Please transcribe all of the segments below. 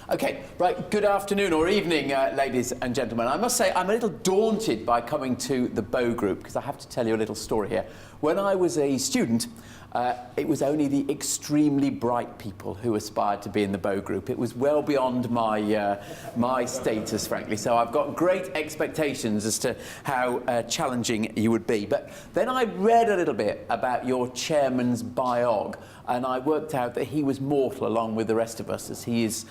Okay, right, good afternoon or evening, ladies and gentlemen. I must say I'm a little daunted by coming to the Bow Group because I have to tell you a little story here. When I was a student, it was only the extremely bright people who aspired to be in the Bow Group. It was well beyond my status, frankly, so I've got great expectations as to how challenging you would be. But then I read a little bit about your chairman's biog, and I worked out that he was mortal along with the rest of us, as he's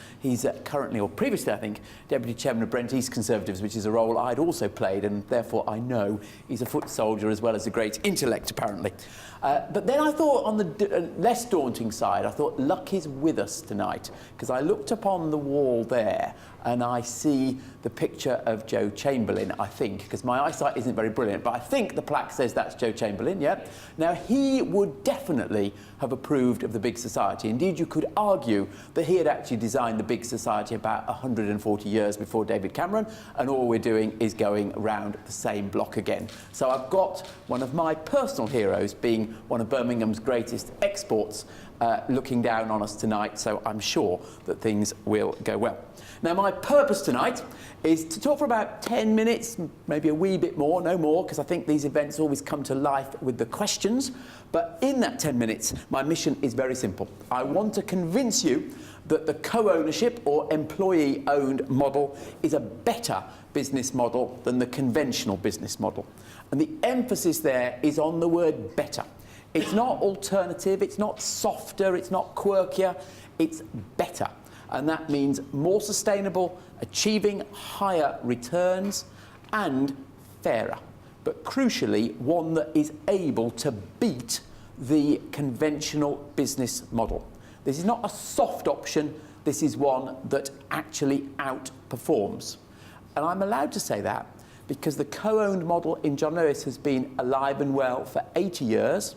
currently, or previously I think, Deputy Chairman of Brent East Conservatives, which is a role I'd also played, and therefore I know he's a foot soldier as well as a great intellect, apparently. But then I thought, on the less daunting side, I thought luck is with us tonight, because I looked upon the wall there and I see the picture of Joe Chamberlain, I think, because my eyesight isn't very brilliant, but I think the plaque says that's Joe Chamberlain, yeah? Now, he would definitely have approved of the big society. Indeed, you could argue that he had actually designed the big society about 140 years before David Cameron, and all we're doing is going round the same block again. So I've got one of my personal heroes, being one of Birmingham's greatest exports, looking down on us tonight, so I'm sure that things will go well. Now, my purpose tonight is to talk for about 10 minutes, maybe a wee bit more, no more, because I think these events always come to life with the questions. But in that 10 minutes, my mission is very simple. I want to convince you that the co-ownership or employee-owned model is a better business model than the conventional business model. And the emphasis there is on the word better. It's not alternative, it's not softer, it's not quirkier, it's better. And that means more sustainable, achieving higher returns, and fairer. But crucially, one that is able to beat the conventional business model. This is not a soft option, this is one that actually outperforms. And I'm allowed to say that because the co-owned model in John Lewis has been alive and well for 80 years.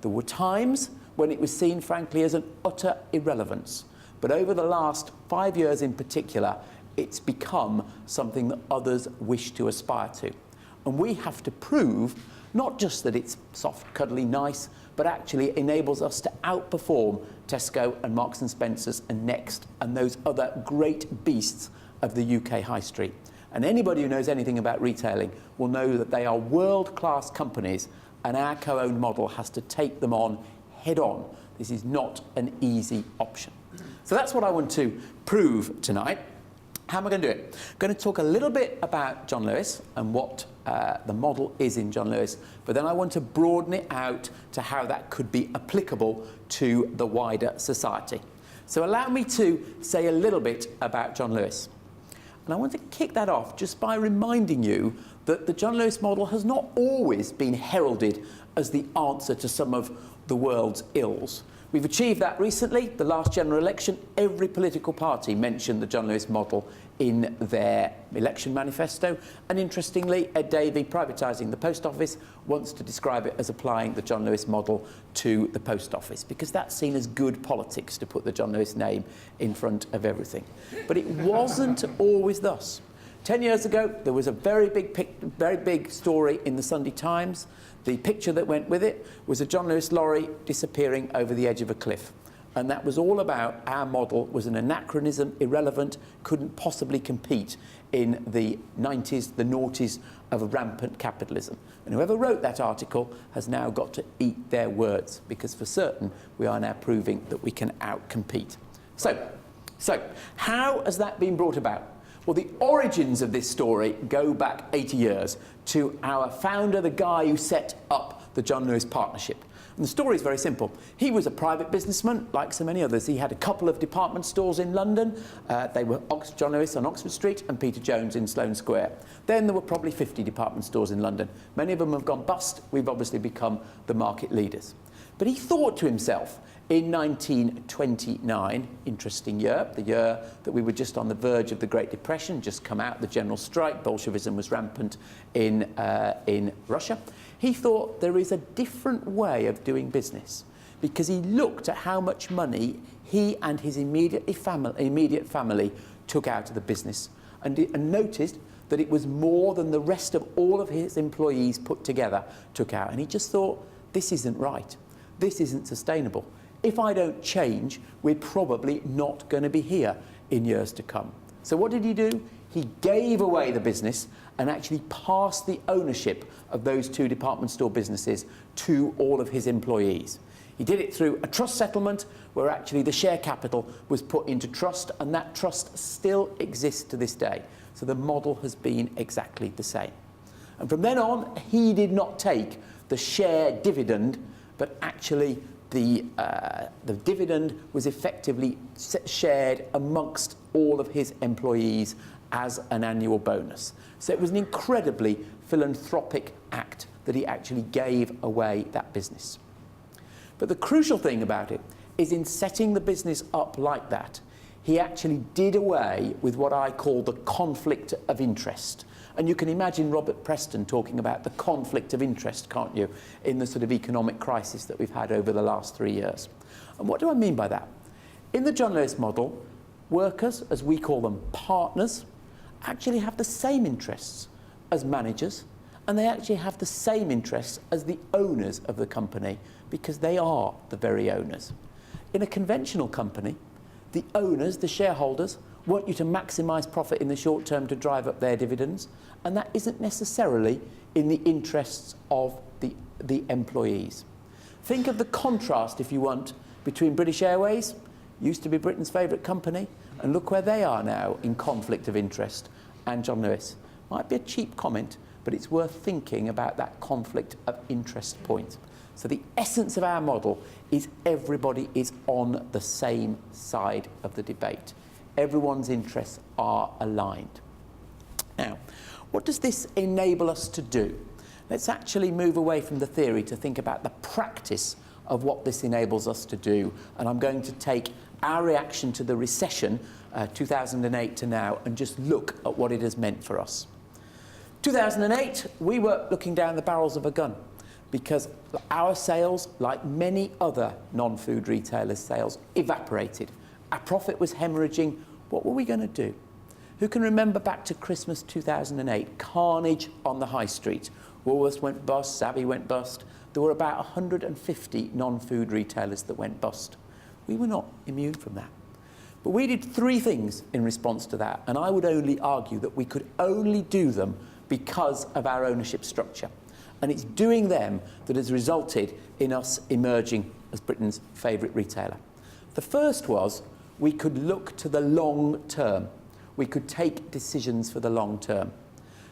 There were times when it was seen, frankly, as an utter irrelevance. But over the last 5 years in particular, it's become something that others wish to aspire to. And we have to prove not just that it's soft, cuddly, nice, but actually enables us to outperform Tesco and Marks and Spencer's and Next and those other great beasts of the UK high street. And anybody who knows anything about retailing will know that they are world-class companies, and our co-owned model has to take them on head-on. This is not an easy option. So that's what I want to prove tonight. How am I going to do it? I'm going to talk a little bit about John Lewis and what the model is in John Lewis, but then I want to broaden it out to how that could be applicable to the wider society. So allow me to say a little bit about John Lewis. And I want to kick that off just by reminding you that the John Lewis model has not always been heralded as the answer to some of the world's ills. We've achieved that recently. The last general election, every political party mentioned the John Lewis model in their election manifesto. And interestingly, Ed Davey, privatising the post office, wants to describe it as applying the John Lewis model to the post office, because that's seen as good politics to put the John Lewis name in front of everything. But it wasn't always thus. 10 years ago, there was a very big story in the Sunday Times. The picture that went with it was a John Lewis lorry disappearing over the edge of a cliff. And that was all about our model was an anachronism, irrelevant, couldn't possibly compete in the 90s, the noughties of rampant capitalism. And whoever wrote that article has now got to eat their words, because for certain we are now proving that we can outcompete. So how has that been brought about? Well, the origins of this story go back 80 years to our founder, the guy who set up the John Lewis Partnership. And the story is very simple. He was a private businessman, like so many others. He had a couple of department stores in London. They were John Lewis on Oxford Street and Peter Jones in Sloane Square. Then there were probably 50 department stores in London. Many of them have gone bust. We've obviously become the market leaders. But he thought to himself, in 1929, interesting year, the year that we were just on the verge of the Great Depression, just come out, the general strike, Bolshevism was rampant in Russia. He thought there is a different way of doing business, because he looked at how much money he and his immediate family took out of the business, and noticed that it was more than the rest of all of his employees put together took out. And he just thought, this isn't right. This isn't sustainable. If I don't change, we're probably not going to be here in years to come. So what did he do? He gave away the business and actually passed the ownership of those 2 department store businesses to all of his employees. He did it through a trust settlement where actually the share capital was put into trust, and that trust still exists to this day. So the model has been exactly the same. And from then on, he did not take the share dividend, but actually the dividend was effectively shared amongst all of his employees as an annual bonus. So it was an incredibly philanthropic act that he actually gave away that business. But the crucial thing about it is, in setting the business up like that, he actually did away with what I call the conflict of interest. And you can imagine Robert Preston talking about the conflict of interest, can't you, in the sort of economic crisis that we've had over the last 3 years. And what do I mean by that? In the John Lewis model, workers, as we call them, partners, actually have the same interests as managers, and they actually have the same interests as the owners of the company, because they are the very owners. In a conventional company, the owners, the shareholders, want you to maximise profit in the short term to drive up their dividends, and that isn't necessarily in the interests of the employees. Think of the contrast, if you want, between British Airways, used to be Britain's favourite company, and look where they are now in conflict of interest, and John Lewis. Might be a cheap comment, but it's worth thinking about that conflict of interest point. So the essence of our model is everybody is on the same side of the debate. Everyone's interests are aligned. Now, what does this enable us to do? Let's actually move away from the theory to think about the practice of what this enables us to do. And I'm going to take our reaction to the recession, 2008 to now, and just look at what it has meant for us. 2008, we were looking down the barrels of a gun, because our sales, like many other non-food retailers' sales, evaporated. Our profit was hemorrhaging. What were we going to do? Who can remember back to Christmas 2008? Carnage on the high street. Woolworths went bust, Savvy went bust. There were about 150 non-food retailers that went bust. We were not immune from that. But we did 3 things in response to that, and I would only argue that we could only do them because of our ownership structure. And it's doing them that has resulted in us emerging as Britain's favourite retailer. The first was, we could look to the long term. We could take decisions for the long term.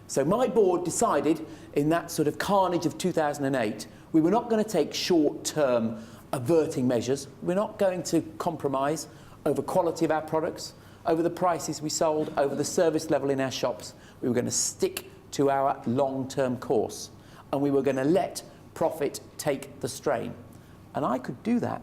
So my board decided in that sort of carnage of 2008, we were not going to take short-term averting measures. We're not going to compromise over quality of our products, over the prices we sold, over the service level in our shops. We were going to stick to our long-term course, and we were going to let profit take the strain. And I could do that.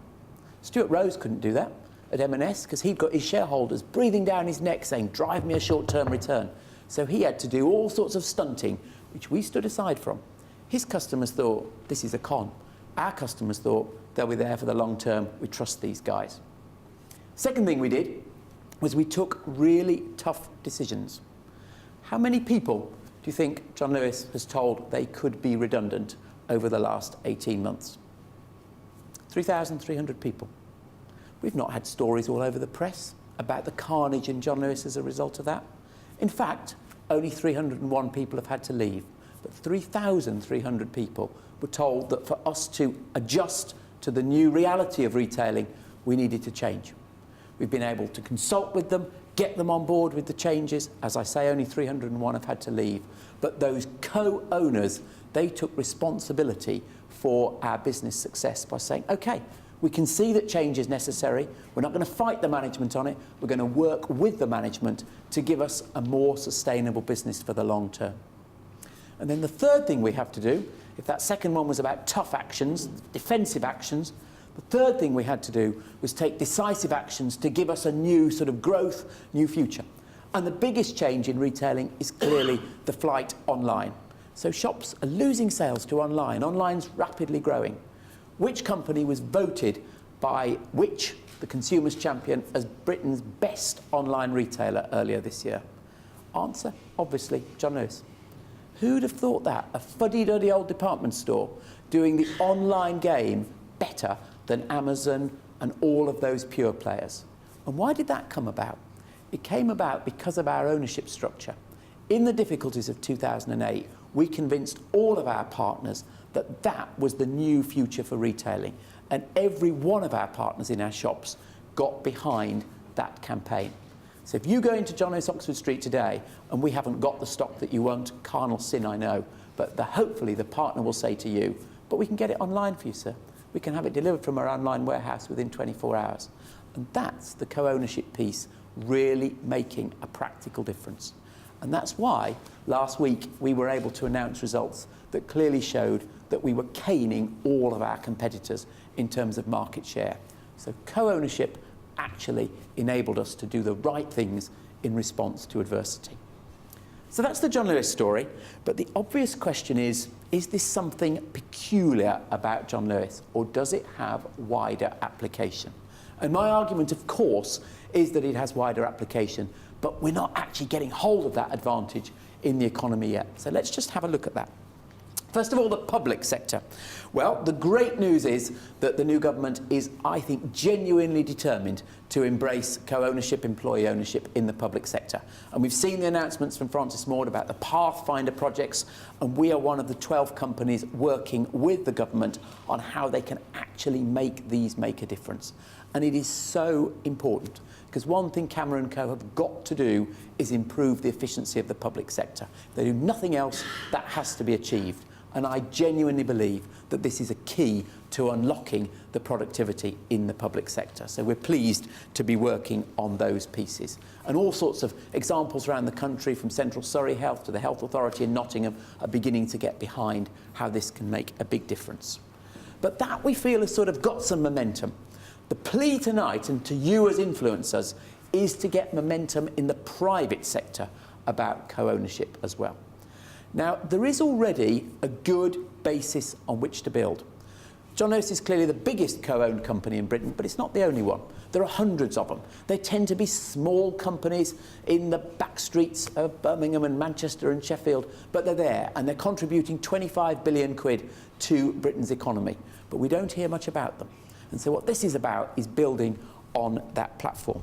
Stuart Rose couldn't do that at M&S, because he'd got his shareholders breathing down his neck saying, drive me a short-term return. So he had to do all sorts of stunting, which we stood aside from. His customers thought, this is a con. Our customers thought, they'll be there for the long term. We trust these guys. Second thing we did was we took really tough decisions. How many people do you think John Lewis has told they could be redundant over the last 18 months? 3,300 people. We've not had stories all over the press about the carnage in John Lewis as a result of that. In fact, only 301 people have had to leave, but 3,300 people were told that for us to adjust to the new reality of retailing, we needed to change. We've been able to consult with them, get them on board with the changes. As I say, only 301 have had to leave. But those co-owners, they took responsibility for our business success by saying, OK, we can see that change is necessary. We're not going to fight the management on it. We're going to work with the management to give us a more sustainable business for the long term. And then the third thing we have to do, if that second one was about tough actions, defensive actions, the third thing we had to do was take decisive actions to give us a new sort of growth, new future. And the biggest change in retailing is clearly the flight online. So shops are losing sales to online. Online's rapidly growing. Which company was voted by which, the Consumer's Champion, as Britain's best online retailer earlier this year? Answer, obviously, John Lewis. Who'd have thought that? A fuddy-duddy old department store doing the online game better than Amazon and all of those pure players. And why did that come about? It came about because of our ownership structure. In the difficulties of 2008, we convinced all of our partners that that was the new future for retailing, and every one of our partners in our shops got behind that campaign. So if you go into John Lewis Oxford Street today and we haven't got the stock that you want, carnal sin, I know, but hopefully the partner will say to you, but we can get it online for you, sir. We can have it delivered from our online warehouse within 24 hours. And that's the co-ownership piece really making a practical difference. And that's why last week we were able to announce results that clearly showed that we were caning all of our competitors in terms of market share. So co-ownership actually enabled us to do the right things in response to adversity. So that's the John Lewis story, but the obvious question is this something peculiar about John Lewis, or does it have wider application? And my argument, of course, is that it has wider application, but we're not actually getting hold of that advantage in the economy yet. So let's just have a look at that. First of all, the public sector. Well, the great news is that the new government is, I think, genuinely determined to embrace co-ownership, employee ownership in the public sector. And we've seen the announcements from Francis Maude about the Pathfinder projects, and we are one of the 12 companies working with the government on how they can actually make these make a difference. And it is so important, because one thing Cameron & Co have got to do is improve the efficiency of the public sector. If they do nothing else, that has to be achieved. And I genuinely believe that this is a key to unlocking the productivity in the public sector. So we're pleased to be working on those pieces. And all sorts of examples around the country, from Central Surrey Health to the Health Authority in Nottingham, are beginning to get behind how this can make a big difference. But that, we feel, has sort of got some momentum. The plea tonight, and to you as influencers, is to get momentum in the private sector about co-ownership as well. Now, there is already a good basis on which to build. John Lewis is clearly the biggest co-owned company in Britain, but it's not the only one. There are hundreds of them. They tend to be small companies in the back streets of Birmingham and Manchester and Sheffield, but they're there, and they're contributing 25 billion quid to Britain's economy. But we don't hear much about them. And so what this is about is building on that platform.